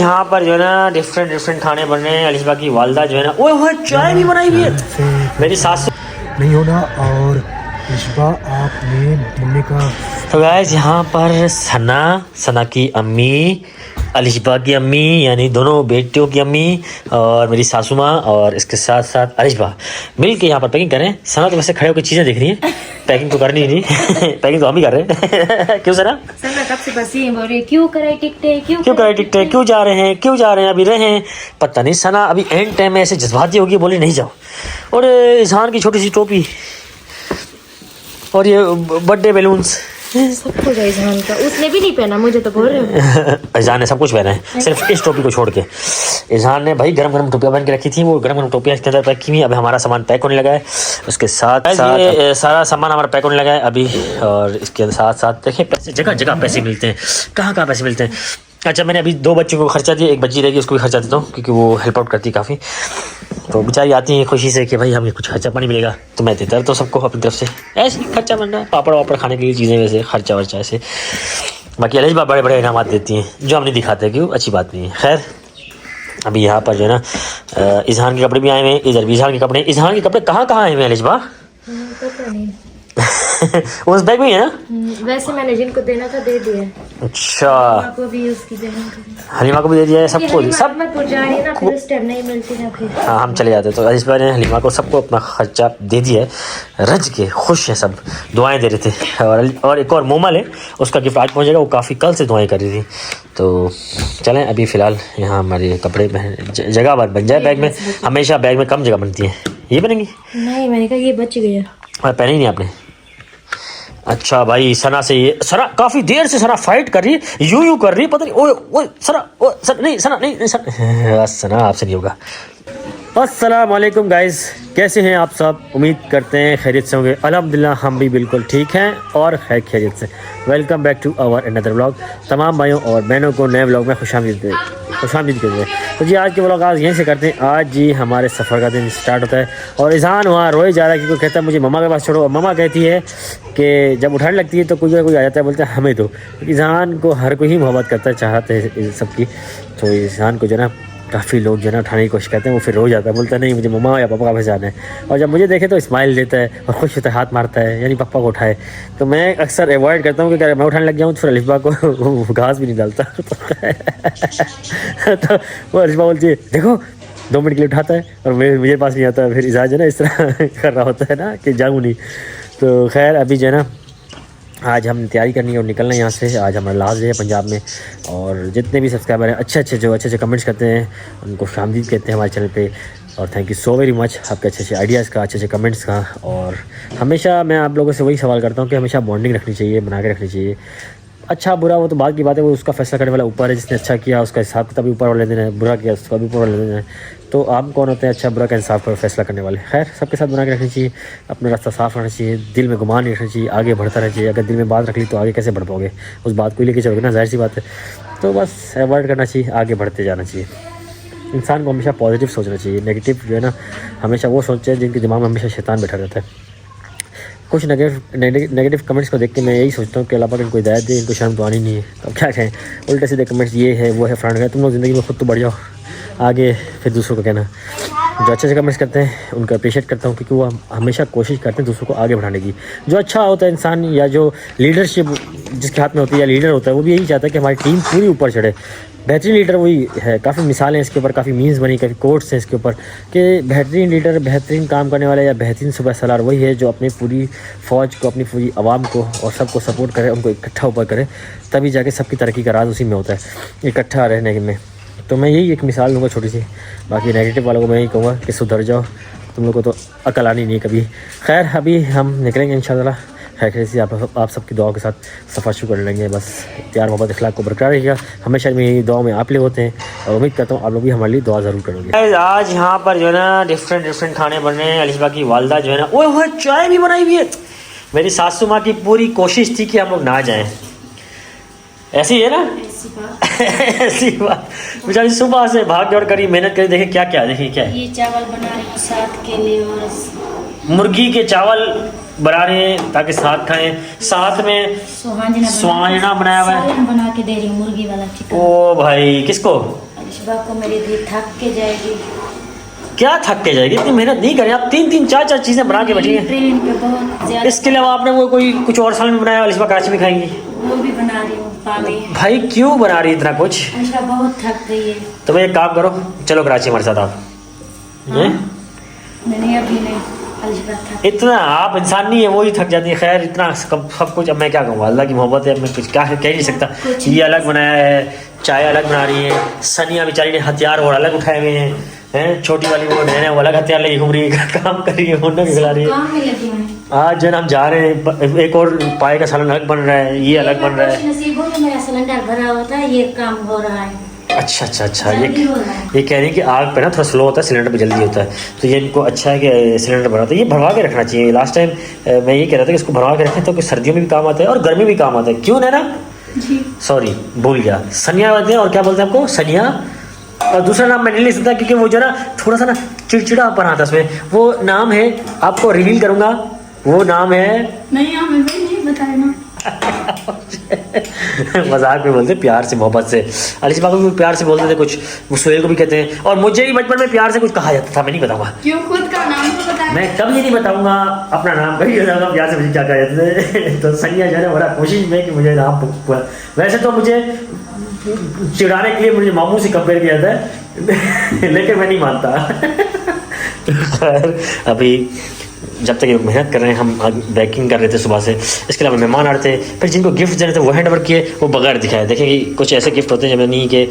यहाँ पर जो है ना डिफरेंट खाने बन रहे हैं। अलिशबा की वालदा जो है ना ओए चाय भी बनाई हुई है मेरी सासू नहीं होना। और अलिशबा आपने मम्मी का तो गाइस यहाँ पर सना की अम्मी, अलिशबा की अम्मी यानी दोनों बेटियों की अम्मी और मेरी सासू माँ और इसके साथ साथ अलिशबा मिल के यहाँ पर पैकिंग कर रहे हैं। सना तो वैसे खड़े होकर चीज़ें देख रही है, पैकिंग तो करनी नहीं पैकिंग तो हम ही कर रहे हैं क्यों सना? सना कब से बस ये बोल रही क्यों करे टिकटे क्यों जा रहे हैं अभी रहे हैं पता नहीं। सना अभी एंड टाइम में ऐसे जज्बाती होगी, बोले नहीं जाओ। और इजहान की छोटी सी टोपी और ये बर्थडे बैलून्स सब कुछ है इजहान का, उसने भी नहीं पहना, मुझे तो बोल रहे हो। इजहान ने सब कुछ पहना है सिर्फ इस टोपी को छोड़ के। इजहान ने भाई गरम टोपियां पहन के रखी थी, वो गरम टोपियां इसके अंदर पैक की हुई। अभी हमारा सामान पैक होने लगा है, उसके साथ साथ सारा सामान हमारा पैक होने लगा है अभी। और इसके साथ साथ देखिए पैसे जगह पैसे मिलते हैं, कहाँ पैसे मिलते हैं। अच्छा मैंने अभी 2 बच्चों को खर्चा दिया, एक बच्ची रहेगी उसको भी खर्चा देता हूँ क्योंकि वो हेल्प आउट करती है काफ़ी। तो बेचारी आती है खुशी से कि भाई हमें कुछ खर्चा पानी मिलेगा, तो मैं देता तो सबको अपनी तरफ से ऐसे ही खर्चा बन रहा है, पापड़ वापड़ खाने के लिए चीज़ें वैसे खर्चा वर्चा ऐसे। बाकी अलिशबा बड़े इनामात देती हैं जो हम नहीं दिखाते क्यों, अच्छी बात नहीं है। खैर अभी यहाँ पर जो है ना इजहान के कपड़े भी आए हुए हैं, इधर भी इजहान के कपड़े। इजहान के कपड़े कहाँ आए हुए हैं अलिशबा? पता नहीं उस बैग में है ना? वैसे मैंने जिनको देना था दे दिया। अच्छा आपको भी उसकी हलीमा को भी दे दिया है, सबको सब मत जा रही ना, फिर उस टाइम नहीं मिलती ना फिर। हाँ हम चले जाते। तो अलिशबा ने हलीमा को सबको अपना खर्चा दे दिया है, रज के खुश है सब, दुआएं दे रहे थे। और एक और मोमल है, उसका गिफ्ट आज पहुंचेगा, वो काफ़ी कल से दुआएं कर रही थी। तो चलें अभी फ़िलहाल यहाँ हमारे कपड़े जगह बन जाए बैग में। हमेशा बैग में कम जगह बनती है, ये बनेंगी नहीं, मैंने कहा ये बच गया और पहने ही नहीं आपने। अच्छा भाई सना से ये सना काफी देर से सना फाइट कर रही है, यूं कर रही है, पता नहीं ओए सना नहीं सना आपसे नहीं होगा। अस्सलाम वालेकुम गाइस, कैसे हैं आप सब? उम्मीद करते हैं खैरियत से होंगे। अल्हम्दुलिल्लाह हम भी बिल्कुल ठीक हैं और खैरियत से। Welcome back to our another vlog. तमाम भाइयों और बहनों को नए व्लॉग में खुशामदीद कहते हैं। तो जी आज के व्लॉग आज यहीं से करते हैं। आज जी हमारे सफ़र का दिन स्टार्ट होता है और इजहान वहाँ रोए जा रहा है क्योंकि कहता है मुझे मम्मा के पास छोड़ो। और मम्मा कहती है कि जब उठाने लगती है तो कोई आ जाता है, बोलता है हमें दो। इजहान को हर कोई ही मोहब्बत करता है, चाहते हैं सबकी। तो इजहान को जो ना काफ़ी लोग जो है ना उठाने की कोशिश करते हैं, वो फिर रो जाता है, बोलता है नहीं मुझे मम्मा या पापा का पास जाना है। और जब मुझे देखे तो स्माइल देता है और खुश होता है, हाथ मारता है, यानी पापा को उठाए। तो मैं अक्सर अवॉइड करता हूँ कि अगर मैं उठाने लग जाऊँ तो फिर अलिशबा को घास भी नहीं डालता तो वो अलिशबा बोलती है देखो 2 मिनट के लिए उठाता है और मेरे पास नहीं आता। फिर इजाज़ है ना इस तरह कर रहा होता है ना कि जाऊँ नहीं। तो खैर अभी जो है ना आज हम तैयारी करनी है और निकलना है यहाँ से। आज हमारा लास्ट डे है पंजाब में और जितने भी सब्सक्राइबर हैं अच्छे कमेंट्स करते हैं उनको खुशामदीद कहते हैं हमारे चैनल पे। और thank you so very much आपके अच्छे आइडियाज़ का, अच्छे कमेंट्स का। और हमेशा मैं आप लोगों से वही सवाल करता हूँ कि हमेशा बॉन्डिंग रखनी चाहिए, बना के रखनी चाहिए। अच्छा बुरा वो तो बात की बात है, वो उसका फैसला करने वाला ऊपर है। जिसने अच्छा किया उसका हिसाब किताब भी ऊपर वाले देना है, बुरा किया उसका भी ऊपर वाले देना है। तो आप कौन होते हैं अच्छा बुरा का इंसाफ पर फैसला करने वाले? खैर सबके साथ बना के रखनी चाहिए, अपना रास्ता साफ रखना चाहिए, दिल में गुमान नहीं रखना चाहिए, आगे बढ़ता रहना चाहिए। अगर दिल में बात रख ली तो आगे कैसे बढ़ पाओगे? उस बात को ही लेके चलोगे ना, जाहिर सी बात है। तो बस अवॉइड करना चाहिए, आगे बढ़ते जाना चाहिए। इंसान को हमेशा पॉजिटिव सोचना चाहिए। नेगेटिव जो है ना हमेशा वो सोचते हैं जिनके दिमाग में हमेशा शैतान बैठा रहता है। कुछ नेगेटिव कमेंट्स को देख के मैं यही सोचता हूँ कि अल्लाह पाक इनको हिदायत दे, इनको शर्म तो आनी नहीं है। तो क्या कहें, उल्टे सीधे कमेंट्स ये है वो है फ्रंट है। तुम लोग ज़िंदगी में खुद तो बढ़ जाओ आगे, फिर दूसरों को कहना। जो अच्छे कमेंट्स करते हैं उनका अप्रिशिएट करता हूँ क्योंकि वो हमेशा कोशिश करते हैं दूसरों को आगे बढ़ाने की। जो अच्छा होता है इंसान या जो लीडरशिप जिसके हाथ में होती है या लीडर होता है, वो भी यही चाहता है कि हमारी टीम पूरी ऊपर चढ़े। बेहतरीन लीडर वही है। काफ़ी मिसालें हैं इसके ऊपर, काफ़ी मीम्स बनी, काफ़ी कोट्स हैं इसके ऊपर कि बेहतरीन लीडर, बेहतरीन काम करने वाला या बेहतरीन सुबह सलार वही है जो अपनी पूरी फ़ौज को, अपनी पूरी आवाम को और सबको सपोर्ट करे, उनको इकट्ठा ऊपर करे। तभी जाके सबकी तरक्की का राज उसी में होता है, इकट्ठा रहने में। तो मैं यही एक मिसाल दूँगा छोटी सी। बाकी नेगेटिव वालों को मैं यही कहूँगा कि सुधर जाओ, तुम लोग को तो अकल आनी नहीं कभी। खैर अभी हम निकलेंगे इंशाअल्लाह। खैर से आप सबकी दुआओं के साथ सफ़र शुरू कर लेंगे। बस प्यार मोहब्बत अखलाक को बरकरार रहिएगा। हमेशा मेरी दुआ में आप लोग होते हैं और उम्मीद करता हूँ आप लोग भी हमारे लिए दुआ ज़रूर करोगे। आज यहाँ पर जो है ना डिफरेंट खाने बन रहे हैं। अलिशबा की वालदा जो है ना ओए चाय भी बनाई हुई है। मेरी सासू माँ की पूरी कोशिश थी कि हम लोग ना जाएँ, ऐसी है ना ऐसी बात। बेचारी सुबह से भाग दौड़ करी, मेहनत करी, देखिए क्या क्या, देखिए क्या ये चावल बना रही हूँ साथ के लिए और मुर्गी के चावल बना रहे हैं ताकि साथ खाएं। साथ में सुहाजना बनाया हुआ है, बना के दे रही हूँ मुर्गी वाला चिकन। ओ भाई किसको? इशबा को मेरी दी थक के जाएगी। क्या थक के जाएगी? इतनी मेहनत नहीं करें आप, 3-3 4-4 चीजें बना के बैठी हैं। ट्रेन पे बहुत ज्यादा। इसके अलावा आपने वो कोई कुछ और साल में बनाया, इशबा कराची में खाएंगी? वो भी बना रही हूँ पानी। भाई क्यों बना रही इतना कुछ? इशबा बहुत थक गई है। तो भाई एक काम करो, चलो कराची हमारे साथ आप। नहीं अभी नहीं, इशबा थक। इतना आप इंसान नहीं है, वो ही थक जाती है। खैर इतना सब कुछ, अब मैं क्या कहूँगा, अल्लाह की मोहब्बत है, मैं कुछ क्या कह नहीं सकता। ये अलग बनाया है, चाय अलग बना रही है, सनिया बेचारी ने हथियार और अलग उठाए हुए हैं, छोटी वाली वो नैना वो अलग हथियार लेके घूम रही है, काम कर रही है, होना भी खिला रही है। काम में लगी हूँ। आज जो है ना हम जा रहे हैं, एक और पाए का सालन अलग बन रहा है, ये अलग बन रहा है। नसीब हो कि मेरा सिलेंडर भरा होता है, ये काम हो रहा है। अच्छा जल्दी हो रहा है। ये कह रही है कि आग पे ना थोड़ा स्लो होता है, सिलेंडर पे जल्दी होता है, तो ये इनको अच्छा है कि सिलेंडर भरा होता है। ये भरवा के रखना चाहिए। लास्ट टाइम मैं ये कह रहा था कि इसको भरवा के रखें तो सर्दियों में भी काम आता है और गर्मी में भी काम आता है। क्यों नैना? सॉरी भूल गया, सनिया बोलते हैं। और क्या बोलते हैं आपको? सनिया। और दूसरा नाम मैं नहीं ले सकता क्योंकि वो जो ना थोड़ा सा ना चिड़चिड़ापन आता है उसमें। वो नाम है, आपको रिवील करूंगा, वो नाम है नहीं हमें नहीं बताना। मजाक में बोलते, प्यार से मोहब्बत से। अलिशबा को भी प्यार से बोलते थे कुछ, वो सोहेल को भी कहते हैं, और मुझे भी बचपन में प्यार से कुछ कहा जाता था, मैं नहीं बताऊंगा। क्यों? खुद का नाम तो बता। मैं कभी नहीं बताऊंगा अपना नाम, कभी बताऊंगा प्यार से मुझे क्या कहा जाता है। तो सनिया जो है बड़ा कोशिश में कि मुझे नाम, वैसे तो मुझे चिढ़ाने के लिए मुझे मामू से कंपेयर किया जाता है, लेकिन मैं नहीं मानता। खैर अभी जब तक ये मेहनत कर रहे हैं, हम बैकिंग कर रहे थे सुबह से, इसके अलावा मेहमान आ रहे थे, फिर जिनको गिफ्ट देने थे वो हैंड ओवर किए, वो बगैर दिखाए। देखिए कि कुछ ऐसे गिफ्ट होते हैं जब नहीं कि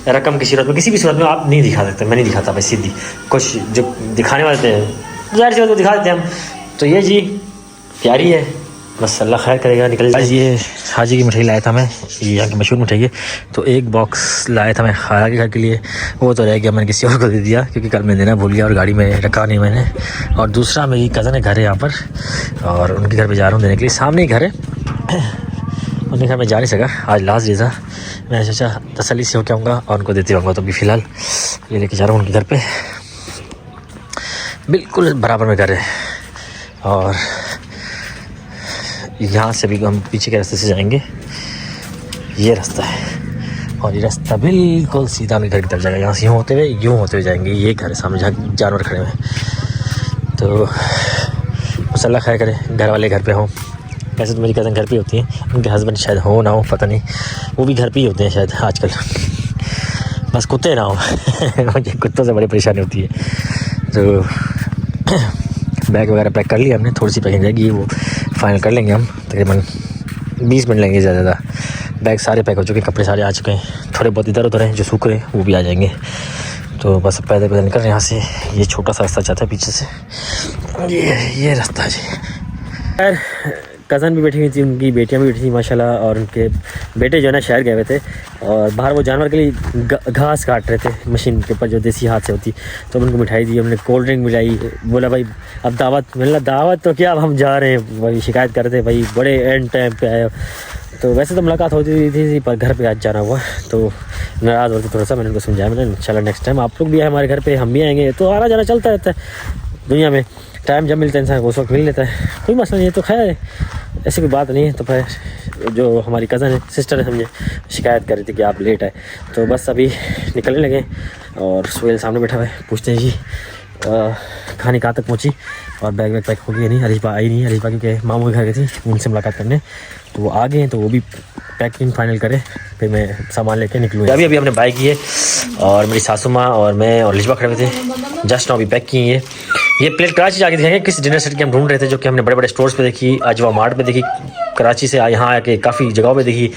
रकम की सूरत में, किसी भी सूरत में आप नहीं दिखा सकते, मैं नहीं दिखाता भाई सीधी। कुछ जो दिखाने वाले हैं ज़ाहिर सी बात वो दिखा देते हैं हम। तो ये जी तैयारी है, बस अल्लाह खैर करेगा, निकल जाए। ये हाजी की मिठाई लाया था मैं, ये यहाँ की मशहूर मिठाई है। तो एक बॉक्स लाया था मैं खाला के घर के लिए, वो तो रह गया, मैंने किसी और को दे दिया क्योंकि कल मैं देना भूल गया और गाड़ी में रखा नहीं मैंने। और दूसरा मेरी कज़न है, घर है यहाँ पर, और उनके घर पे जा रहा हूँ देने के लिए। सामने ही घर है, उनके घर में जा नहीं सका, आज लास्ट डे था। मैंने सोचा तसल्ली से होकर आऊँगा और उनको देते रहूँगा। तो अभी फ़िलहाल ये लेके जा रहा हूँ उनके घर पर, बिल्कुल बराबर में घर है। और यहाँ से भी हम पीछे के रास्ते से जाएंगे, ये रास्ता है, और ये रास्ता बिल्कुल सीधा उनके घर की तरफ जाएगा। यहाँ से यूँ होते हुए जाएंगे। ये घर है सामने जहाँ जानवर खड़े हुए हैं। तो मसल्ला खैर करे, घर वाले घर पे हों। वैसे तो मेरी कज़न घर पे होती हैं, उनके हस्बैंड शायद हो ना हो पता नहीं, वो भी घर पे ही होते हैं शायद आजकल, बस कुत्ते ना हो। मुझे कुत्तों से बड़ी परेशानी होती है। तो बैग वगैरह पैक कर लिया हमने, थोड़ी सी पैकिंग रहेगी, वो फाइनल कर लेंगे हम, तकरीबन 20 मिनट लेंगे ज़्यादा। बैग सारे पैक हो चुके हैं, कपड़े सारे आ चुके हैं, थोड़े बहुत इधर उधर हैं जो सूख रहे हैं वो भी आ जाएंगे। तो बस पैदल पैदल निकल रहे हैं यहाँ से। ये छोटा सा रास्ता जाता है पीछे से, ये रास्ता है जी। खैर कज़न भी बैठी हुई थी, उनकी बेटियां भी बैठी थी माशाल्लाह, और उनके बेटे जो है ना शहर गए हुए थे, और बाहर वो जानवर के लिए घास काट रहे थे मशीन के ऊपर जो देसी हाथ से होती। तो उनको मिठाई दी, हमने कोल्ड ड्रिंक मिलाई, बोला भाई अब दावत मिलना, दावत तो क्या अब हम जा रहे हैं। वही शिकायत कर रहे थे भाई बड़े एंड टाइम पे आए। तो वैसे तो मुलाकात होती थी पर घर पे आज जाना हुआ, तो नाराज़ होकर थोड़ा सा मैंने उनको समझाया, मैंने इंशाल्लाह नेक्स्ट टाइम आप लोग भी आए हमारे घर पे, हम भी आएंगे। तो आना जाना चलता रहता है दुनिया में, टाइम जब मिलता है इंसान को उस वक्त मिल लेता है, कोई मसला नहीं है। तो खैर ऐसी कोई बात नहीं है। तो फिर जो हमारी कज़न है, सिस्टर है, समझे, शिकायत कर रही थी कि आप लेट आए। तो बस अभी निकलने लगे, और सोहेल सामने बैठा हुआ है, पूछते हैं जी खाने कहाँ तक पहुँची, और बैग वैग पैक हो गई नहीं। अलिशबा आई नहीं, अलिशबा क्योंकि मामू के घर गई थी उनसे मुलाकात करने, तो वो आ गए हैं, तो वो भी पैकिंग फाइनल करे, फिर मैं सामान लेके निकलूँ। अभी हमने बाइक की है, और मेरी सासू माँ और मैं और अलिशबा खड़े हुए थे, जस्ट नाउ अभी पैक की है। ये प्लेट कराची जाके दिखाएंगे, किस डिनर सेट की हम ढूंढ रहे थे, जो कि हमने बड़े बड़े स्टोर्स पे देखी, अजवा मार्ट पे देखी, कराची से यहाँ आके काफ़ी जगहों पे देखी।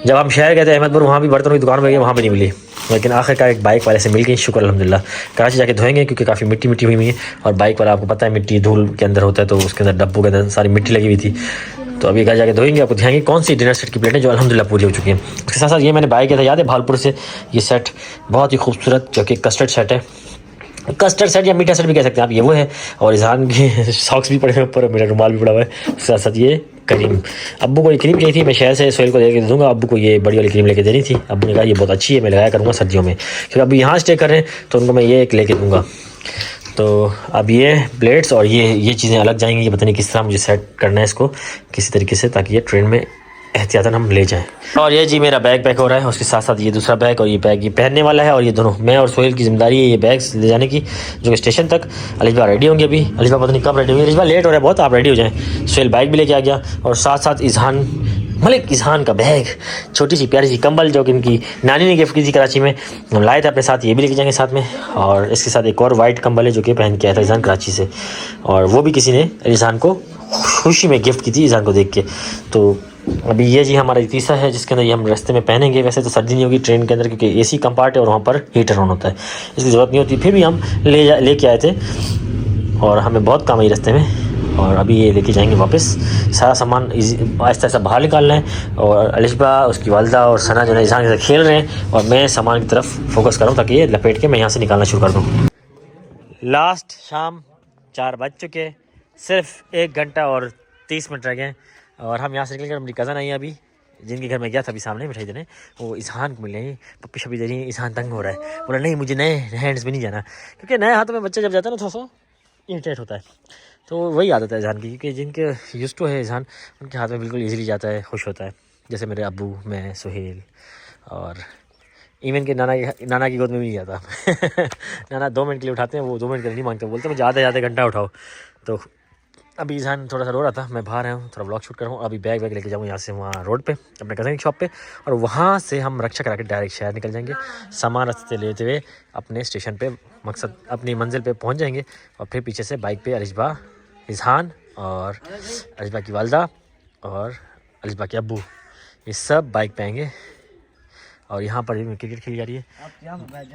जब हम शहर गए थे अहमदपुर, वहाँ भी बर्तनों की दुकान में गए, वहाँ भी नहीं मिली, लेकिन आखिरकार एक बाइक वाले से मिल गई, शुक्र अल्हम्दुलिल्लाह। कराची जाके धोएंगे क्योंकि काफ़ी मिट्टी मिट्टी हुई है, और बाइक वाला आपको पता है मिट्टी धूल के अंदर होता है, तो उसके अंदर डब्बों के अंदर सारी मिट्टी लगी हुई थी। तो अभी घर जाके धोएंगे, आपको दिखाएंगे कौन सी डिनर सेट की प्लेटें जो अल्हम्दुलिल्लाह पूरी हो चुकी हैं। उसके साथ साथ ये मैंने बाय किया था, याद है, भालपुर से ये सेट, बहुत ही खूबसूरत, जो कि कस्टर्ड सेट है, कस्टर्ड सेट या मीठा सेट भी कह सकते हैं आप, ये वो है। और इज़हान के सॉक्स भी पड़े हुए ऊपर, मेरा रुमाल भी पड़ा हुआ है, उसके साथ साथ ये क्रीम। अब्बू को ये क्रीम चाहिए थी, मैं शहर से सोहेल को दे दूँगा, अब्बू को ये बड़ी वाली क्रीम लेके देनी थी। अब्बू ने कहा ये बहुत अच्छी है, मैं लगाया करूँगा सर्दियों में, क्योंकि अभी यहाँ स्टे कर रहे हैं, तो उनको मैं ये एक लेके दूँगा। तो अब ये प्लेट्स और ये चीज़ें अलग जाएंगी, ये पता नहीं किस तरह मुझे सेट करना है इसको किसी तरीके से, ताकि ये ट्रेन में एहतियातन हम ले जाएं। और ये जी मेरा बैग पैक हो रहा है, उसके साथ साथ ये दूसरा बैग और ये बैग ये पहनने वाला है, और ये दोनों मैं और सोहेल की जिम्मेदारी है ये बैग्स ले जाने की, जो कि स्टेशन तक। अलिशबा रेडी होंगे अभी, अलिशबा पता नहीं कब रेडी होंगे, अलिशबा लेट हो रहा है बहुत, आप रेडी हो जाएँ। सोहेल बाइक भी लेके आ गया, और साथ साथ इजहान मलिक इजहान का बैग, छोटी सी प्यारी सी कंबल जो कि इनकी नानी ने गिफ्ट की थी कराची में, हम लाए थे अपने साथ, ये भी लेके जाएंगे साथ में। और इसके साथ एक और वाइट कंबल है जो कि पहन के आया था इजहान कराची से, और वो भी किसी ने इजहान को खुशी में गिफ्ट की थी इजहान को देख के। तो अभी ये जी हमारा तीसरा है जिसके अंदर ये हम रास्ते में पहनेंगे। वैसे तो सर्दी नहीं होगी ट्रेन के अंदर क्योंकि एसी कंपार्ट है और वहाँ पर हीटर ऑन होता है, इसकी ज़रूरत नहीं होती, फिर भी हम लेके आए थे और हमें बहुत काम आई रास्ते में। और अभी ये लेके जाएंगे वापस, सारा सामान आहिस्ता आहिस्ता बाहर निकालना है। और अलिशबा उसकी वालदा और सना जो है इजहान के साथ खेल रहे हैं, और मैं सामान की तरफ फोकस कर रहा हूँ ताकि ये लपेट के मैं यहाँ से निकालना शुरू कर दूँ। लास्ट शाम 4 बज चुके, सिर्फ 1 घंटा और 30 मिनट रह गए और हम यहाँ से निकल कर, मेरी कज़न आई है अभी जिनके घर में गया था अभी सामने मिठाई देने, वो इजहान को मिले, पप्पी शप्पी दे रही है, इजहान तंग हो रहा है, बोला नहीं मुझे नए हैंड्स में नहीं जाना, क्योंकि नए हाथों में बच्चा जब जाता है ना थोड़ा सा इरिटेट होता है, तो वही आदत है इजहान की, क्योंकि जिनके यूज्ड टू है इजहान उनके हाथ में बिल्कुल ईजिली जाता है, खुश होता है। जैसे मेरे अब्बू, मैं, सोहेल और इवन के नाना की गोद में भी नहीं जाता नाना 2 मिनट के लिए उठाते हैं, वो 2 मिनट के लिए नहीं मांगते, बोलते मुझे आधे घंटा उठाओ। तो अभी इजहान थोड़ा सा रो रहा था, मैं बाहर आया हूँ, थोड़ा ब्लॉग शूट कर रहा हूँ। अभी बैग लेके जाऊँ यहाँ से वहाँ रोड पे अपने कज़न की शॉप पे, और वहाँ से हम रक्षा करा के डायरेक्ट शहर निकल जाएंगे, सामान रास्ते लेते हुए अपने स्टेशन पे, मकसद अपनी मंजिल पे पहुँच जाएंगे। और फिर पीछे से बाइक पे अलिशबा, इजहान और अलिशबा की वालदा और अलिशबा के अब्बू, ये सब बाइक पे आएंगे। और यहाँ पर भी क्रिकेट खेली जा रही है,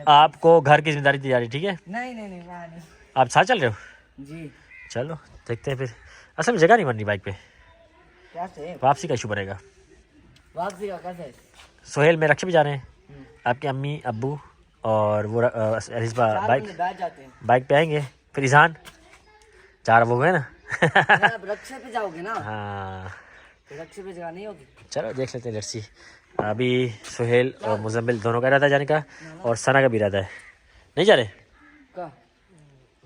आपको घर की जिम्मेदारी दी जा रही है, ठीक है? नहीं आप साथ चल रहे हो जी, चलो देखते हैं। फिर असल में जगह नहीं बन रही बाइक पे, क्या से वापसी का इशू बनेगा। वापसी का कैसे? सोहेल में रक्षे भी जा रहे हैं, आपके अम्मी अब्बू और वो अलिशबा बाइक पे आएंगे, फिर इजहान 4 हो गए ना रक्षा पे जाओगे ना? हाँ रक्षा पे जगह नहीं होगी, चलो देख लेते हैं लड़सी। अभी सोहेल और मुजम्मिल दोनों का इरादा जाने का, और सना का भी इरादा है, नहीं जा रहे,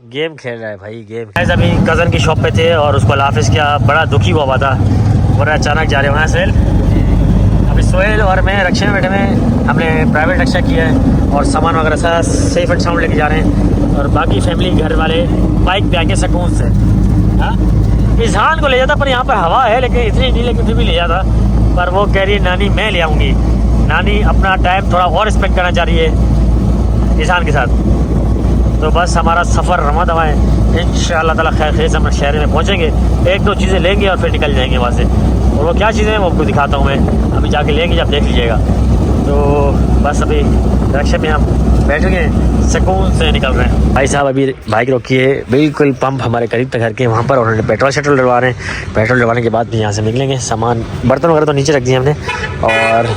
गेम खेल रहा है भाई गेम। ऐसे अभी कज़न की शॉप पे थे और उसको हाफिज़ किया, बड़ा दुखी हुआ था, बोला अचानक जा रहे हो ना सोहेल। अभी सोहेल और मैं रक्षा में बैठे हुए, हमने प्राइवेट रक्षा किया है और सामान वगैरह सारा सेफ एंड साउंड लेके जा रहे हैं, और बाकी फैमिली घर वाले बाइक पे आके सुकून से। हाँ इजहान को ले जाता, पर यहाँ पर हवा है लेकिन इतनी नहीं, लेकिन फिर भी ले जाता, पर वो कह रही है नानी मैं ले आऊँगी, नानी अपना टाइम थोड़ा और स्पेंड करना चाह रही है इजहान के साथ। तो बस हमारा सफ़र रमा दवा है, इंशाअल्लाह ताला खैर खैर से हम शहर में पहुँचेंगे, 1-2 चीज़ें लेंगे और फिर निकल जाएंगे वहाँ से, और वो क्या चीज़ें हैं वो आपको दिखाता हूँ मैं, अभी जाके लेंगे जब देख लीजिएगा। तो बस अभी रक्षा में हम बैठेंगे, सुकून से निकल रहे हैं। भाई साहब अभी बाइक रोकी है बिल्कुल पंप हमारे करीब पे घर के वहाँ पर, उन्होंने पेट्रोल शेट्रोल डलवा रहे हैं, पेट्रोल डलवाने के बाद भी यहाँ से निकलेंगे। सामान बर्तन वगैरह तो नीचे रख दिए हमने, और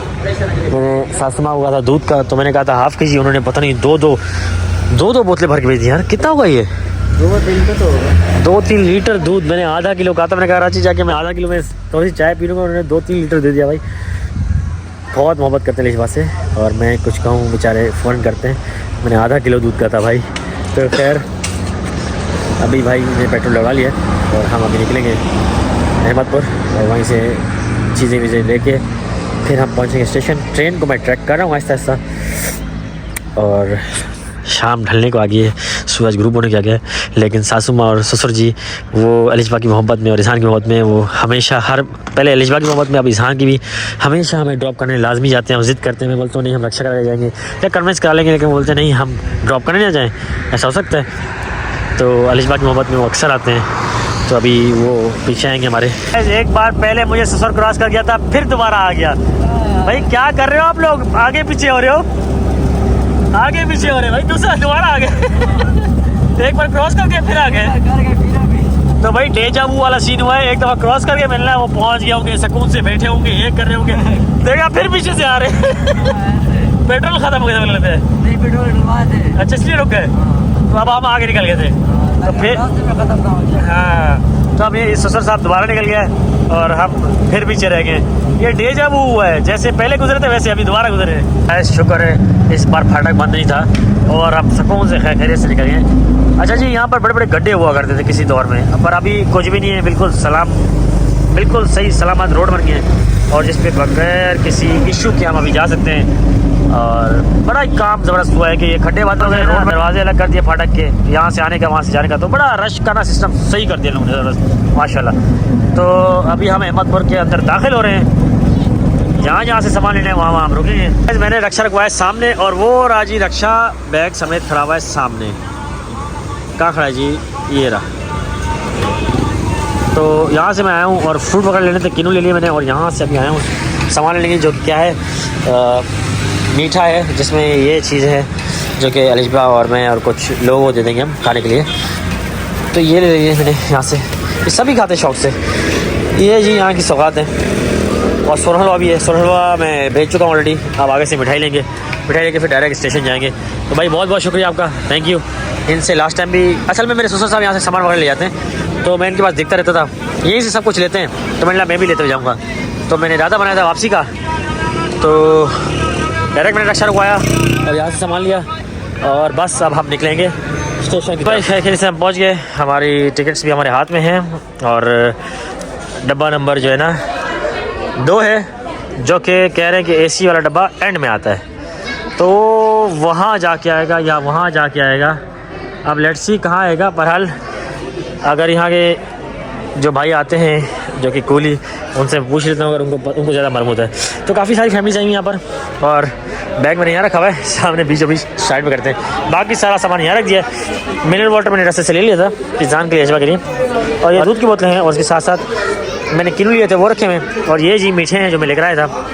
मैंने सासमा हुआ था दूध का, तो मैंने कहा था हाफ़ केजी, उन्होंने पता नहीं दो बोतलें भर के भेज दी यार। कितना होगा ये? 2-3 का तो होगा, 2-3 लीटर दूध। मैंने आधा किलो कहा था, मैंने कहा रांची जाके मैं आधा किलो में थोड़ी सी चाय पी लूँगा, उन्होंने 2-3 लीटर दे दिया। भाई बहुत मोहब्बत करते हैं लिशबा से, और मैं कुछ कहूँ बेचारे फ़ोन करते हैं, मैंने आधा किलो दूध का था भाई। तो खैर अभी भाई ने पेट्रोल डलवा लिया और हम अभी निकलेंगे अहमदपुर, और वहीं से चीज़ें वीज़ें लेके फिर हम पहुँचेंगे स्टेशन। ट्रेन को मैं ट्रैक कर रहा हूँ आहिस्ता आहिस्ता, और शाम ढलने को आ गई है, सूरज ग्रुप होने को आ गया है, लेकिन सासू माँ और ससुर जी वो अलिशबा की मोहब्बत में और इजहान की मोहब्बत में, वो हमेशा पहले अलिशबा की मोहब्बत में अब इजहान की भी, हमेशा हमें ड्रॉप करने लाजमी जाते हैं। हम जिद करते हैं, मैं बोलता हूँ नहीं हम रक्षा करा जाएंगे या कन्वेंस करा लेंगे, लेकिन बोलते नहीं हम ड्रॉप करने ना जाएँ, ऐसा हो सकता है। तो अलिशबा की मोहब्बत में वो अक्सर आते हैं, तो अभी वो पीछे आएंगे हमारे। एक बार पहले मुझे ससुर क्रॉस कर गया था, फिर दोबारा आ गया। भाई क्या कर रहे हो आप लोग, आगे पीछे हो रहे हो, आगे पीछे हो रहे भाई, दूसरा दोबारा आ गए एक बार क्रॉस करके फिर आ गए। तो भाई डेजा वू वाला सीन हुआ है, एक दफ़ा क्रॉस करके मिलना है, वो पहुंच गया होंगे, सुकून से बैठे होंगे, ये कर रहे होंगे, देखा फिर पीछे से आ रहे पेट्रोल खत्म हो गया लगता है, नहीं पेट्रोल डलवा थे, अच्छा इसलिए रुक गए, तो अब हम आगे निकल गए थे। तो फिर हाँ, तो अब ये ससुर साहब दोबारा निकल गया और हम फिर पीछे रह गए। ये डेजा वू हुआ है, जैसे पहले गुजरे थे वैसे अभी दोबारा गुजरे हैं। शुक्र है इस बार फाटक बंद नहीं था और हम सुकून से खैरियत से निकल गए। अच्छा जी, यहाँ पर बड़े बड़े गड्ढे हुआ करते थे किसी दौर में, पर अभी कुछ भी नहीं है, बिल्कुल बिल्कुल सही सलामत रोड बन गई है और जिस पे बगैर किसी इशू के हम अभी जा सकते हैं। और बड़ा ही काम ज़बरदस्त हुआ है कि ये खड्डे बंद हो गए, रोड में दरवाजे अलग कर दिए फाटक के, यहाँ से आने का वहाँ से जाने का, तो बड़ा रश का ना सिस्टम सही कर दिया लोगों ने ज़बरदस्त माशाल्लाह। तो अभी हम अहमदपुर के अंदर दाखिल हो रहे हैं, जहाँ से सामान लेना है वहाँ हम रुकेंगे। मैंने रक्षा रखवाया सामने और वो राजी रक्षा बैग समेत खड़ा हुआ है सामने। कहाँ खड़ा है जी? ये रहा। तो यहाँ से मैं आया हूँ और फ्रूट वगैरह लेने थे, किन्नू ले लिए मैंने, और यहाँ से अभी आया हूँ सामान लेने की, जो क्या है मीठा है, जिसमें ये चीज़ है जो कि अलिशबा और मैं और कुछ लोगों को दे देंगे हम खाने के लिए। तो ये ले लिए मैंने यहाँ से, ये सभी खाते हैं शौक़ से। ये जी यहाँ की सौगात है। और सुरन हलवा भी है, सुरन हलवा मैं भेज चुका हूँ ऑलरेडी। अब आगे से मिठाई लेंगे, मिठाई लेके फिर डायरेक्ट स्टेशन जाएंगे। तो भाई बहुत बहुत शुक्रिया आपका, थैंक यू। इनसे लास्ट टाइम भी असल में मेरे ससुर साहब यहाँ से सामान वगैरह ले जाते हैं, तो मैं इनके पास देखता रहता था, यहीं से सब कुछ लेते हैं, तो मैंने मैं भी लेते हुए जाऊँगा। तो मैंने इरादा बनाया था वापसी का, तो डायरेक्ट मैंने रक्षा रुकवाया और यहाँ से सामान लिया और बस अब हम निकलेंगे स्टेशन की। भाई खैर से हम पहुँच गए, हमारी टिकट्स भी हमारे हाथ में हैं और डब्बा नंबर जो है ना 2 है, जो कि कह रहे हैं कि AC वाला डब्बा एंड में आता है, तो वहाँ जाके आएगा या वहाँ जाके आएगा। अब लेट्स सी कहाँ आएगा। बहरहाल अगर यहाँ के जो भाई आते हैं जो कि कूली, उनसे पूछ लेता हूँ अगर उनको ज़्यादा मालूम होता है। तो काफ़ी सारी फैमिलीज आई यहाँ पर और बैग मैंने यहाँ रखा हुआ है सामने बीचों बीच साइड में करते हैं, बाकी सारा सामान यहाँ रख दिया है। मिनरल वाटर मैंने रास्ते से ले लिया था किसान के लिए, अजवा के लिए, और ये दूध की बोतलें हैं और उसके साथ साथ मैंने किन्नू लिए थे वो रखे हुए हैं। और ये जी मीठे हैं जो मैं लेकर आया था,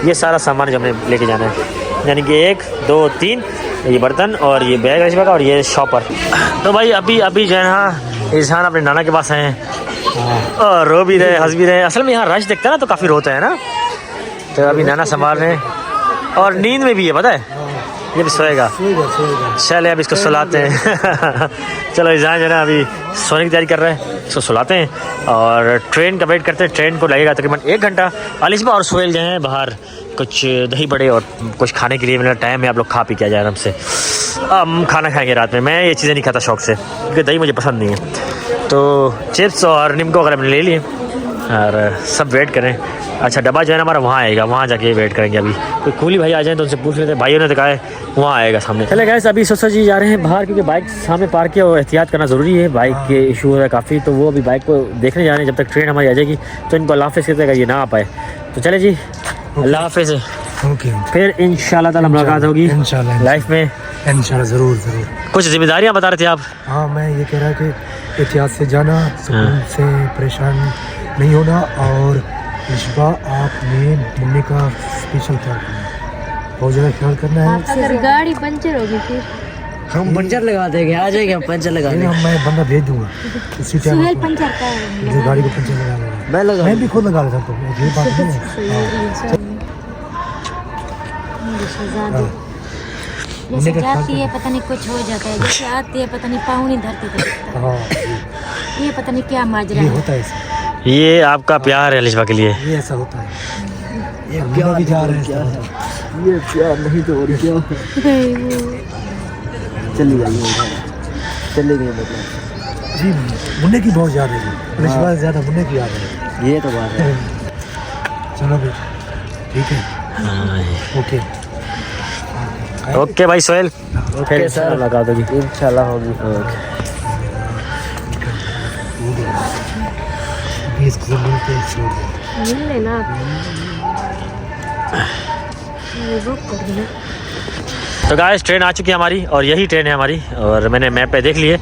ये सारा सामान जो हमें लेके जाना है, यानी कि 1 2 3 ये बर्तन और ये बैग अजवा का और ये शॉपर। तो भाई अभी जो है ना इजहान अपने नाना के पास आए हैं और रो भी रहे हंस भी रहे। असल में यहाँ रश देखता है ना तो काफ़ी रोता है ना, तो अभी नाना संभाल रहे हैं और नींद में भी है, पता है ये भी सोएगा। चले अब इसको सुलाते हैं चलो इजहान जो है ना अभी सोने की तैयारी कर रहे हैं, इसको सुलाते हैं और ट्रेन का वेट करते हैं। ट्रेन को लगेगा तकरीबन 1 घंटा। अलिशबा और सोहेल गए हैं बाहर कुछ दही बड़े और कुछ खाने के लिए, मेरा टाइम है, आप लोग खा पी के आ जाए आराम से। हम खाना खाएंगे रात में, मैं ये चीज़ें नहीं खाता शौक़ से क्योंकि दही मुझे पसंद नहीं है। तो चिप्स और निम्को वगैरह मैंने ले लिए और सब वेट करें। अच्छा डब्बा जो है ना हमारा वहाँ आएगा, वहाँ जाके वेट करेंगे। अभी कोई कूली भाई आ जाए तो उनसे पूछ लेते हैं, भाइयों ने तो कहा है वहाँ आएगा सामने। चले गए अभी ससुर जी जा रहे हैं बाहर क्योंकि बाइक सामने पार्क किया और एहतियात करना ज़रूरी है, बाइक के इशू हो रहा है काफ़ी। तो वो अभी बाइक को देखने जा रहे हैं, जब तक ट्रेन हमारी आ जाएगी तो इनको अल्लाह हाफ़िज़ कहते हैं ये ना आ पाए। तो चले जी अल्लाह हाफ़िज़, फिर इंशाल्लाह ताला मुलाकात होगी लाइफ में इंशाल्लाह। ज़रूर ज़रूर। कुछ जिम्मेदारियाँ बता रहे थे आप? हाँ मैं ये कह रहा कि एहतियात से जाना, सुकून से परेशान नहीं होना। और इशबा आपने मम्मी का स्पेशल ख्याल करना है, बहुत ज़्यादा ख्याल करना है। अगर गाड़ी पंचर होगी फिर हम पंचर लगा देंगे, आ जाएंगे हम पंचर लगा देंगे। मैं बंदा भेज दूंगा इसी टाइम सुहेल पंचर का है, जो गाड़ी को पंचर लगा देगा। मैं भी खुद लगा लेता हूँ, ये बात नहीं है। जैसे जाती है पता नहीं कुछ हो जाता है, जैसे आती है पता नहीं पाहुनी धरती पे। हाँ ये पता नहीं क्या माजरा ये है। होता है ऐसा। ये आपका प्यार है अलिशबा के लिए, ये ऐसा होता है। ये प्यार भी जा रहे हैं, ये प्यार नहीं तो और क्या। चली गई मतलब जी। मुन्ने की बहुत याद है, इशबा से ज़्यादा मुन्ने की याद है। ये तो बात है। चलो भाई ठीक है, ओके ओके भाई सोहेल, ओके सर, मुलाकात होगी इंशाल्लाह होगी। इसको मिलते हैं छोड़ दो। मिल लेना ये बुक कर देना। तो गाइस ट्रेन आ चुकी है हमारी और यही ट्रेन है हमारी और मैंने मैप पे देख लिए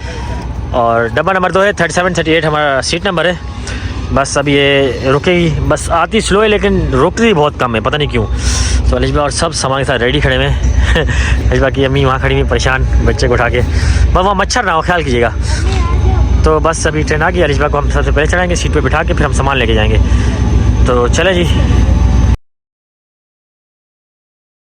और डब्बा नंबर 2 है, 37 38 हमारा सीट नंबर है। बस अब ये रुकेगी, बस आती स्लो है लेकिन रुकती बहुत कम है, पता नहीं क्यों। तो अलिशबा और सब सामान के साथ रेडी खड़े हुए हैं अलिशबा की अम्मी वहाँ खड़ी हुई परेशान बच्चे को उठा के, बस वहाँ मच्छर ना हो ख्याल कीजिएगा। तो बस अभी ट्रेन आ गई, अलिशबा को हम सबसे पहले चढ़ाएंगे, सीट पे बिठा के फिर हम सामान लेके जाएंगे। तो चले जी।